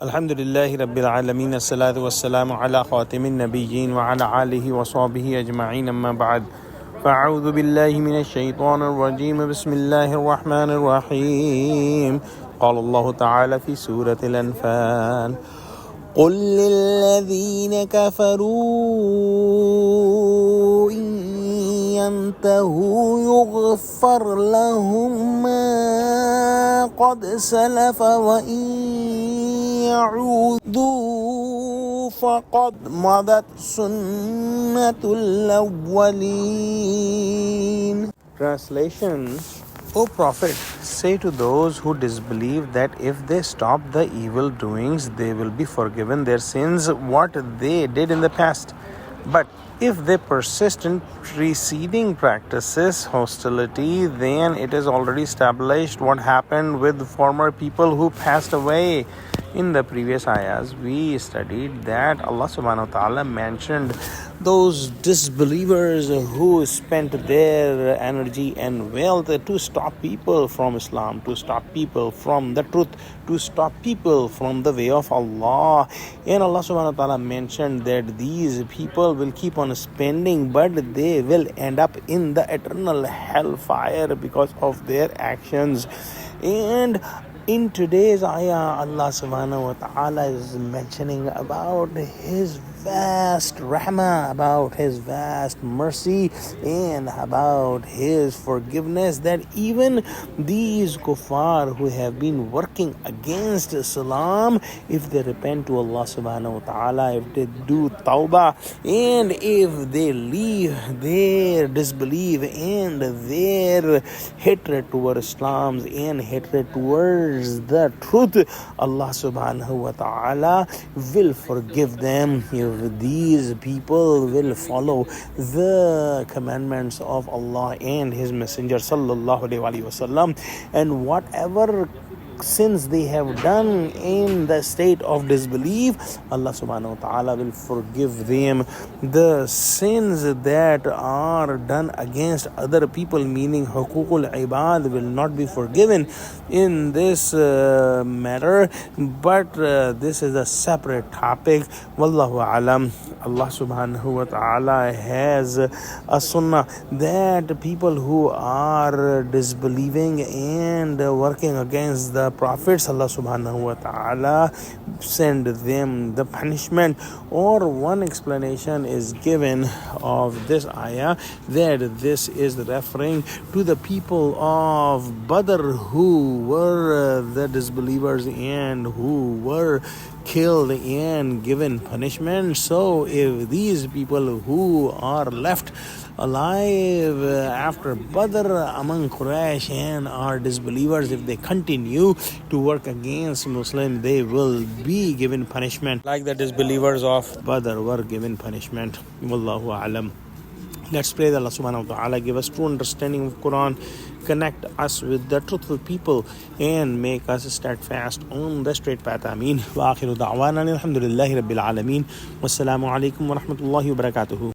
Alhamdulillahi Rabbil Alameen, as-salatu was-salamu ala khatimin nabiyyin wa ala alihi wa sahbihi ajma'in, amma ba'd. Fa'udhu billahi minash shaitanir rajim, bismillahir rahmanir rahim. Qala Allahu ta'ala fi Surah Al-Anfal, قل للذين كفروا إن ينتهوا يغفر لهم ما قد سلف وإن يعودوا فقد مضت سنة الأولين. Translation: O Prophet, say to those who disbelieve that if they stop the evil doings, they will be forgiven their sins, what they did in the past. But if they persist in preceding practices, hostility, then it is already established what happened with former people who passed away. In the previous ayahs, we studied that Allah subhanahu wa ta'ala mentioned those disbelievers who spent their energy and wealth to stop people from Islam, to stop people from the truth, to stop people from the way of Allah. And Allah subhanahu wa ta'ala mentioned that these people will keep on spending, but they will end up in the eternal hellfire because of their actions. And in today's ayah, Allah subhanahu wa ta'ala is mentioning about His vast rahmah, about His vast mercy, and about His forgiveness, that even these kuffar who have been working against Islam, if they repent to Allah subhanahu wa ta'ala, if they do tawbah, and if they leave their disbelief and their hatred towards Islam and hatred towards the truth, Allah subhanahu wa ta'ala will forgive them if these people will follow the commandments of Allah and His Messenger sallallahu alaihi wasallam, and whatever sins they have done in the state of disbelief, Allah subhanahu wa ta'ala will forgive them. The sins that are done against other people, meaning hukukul ibad, will not be forgiven in this matter, but this is a separate topic. Wallahu alam. Allah subhanahu wa ta'ala has a sunnah that people who are disbelieving and working against the prophets, Allah subhanahu wa ta'ala send them the punishment. Or one explanation is given of this ayah that this is referring to the people of Badr who were the disbelievers and who were killed and given punishment. So if these people who are left alive after Badr among Quraysh and are disbelievers, if they continue to work against Muslims, they will be given punishment like the disbelievers of Badr were given punishment. Wallahu alam. Let's pray that Allah subhanahu wa ta'ala give us true understanding of Quran, connect us with the truthful people, and make us steadfast on the straight path. Ameen. Wa akhiru da'wana alhamdulillahi rabbil alameen. Wassalamu alaikum wa rahmatullahi wa barakatuhu.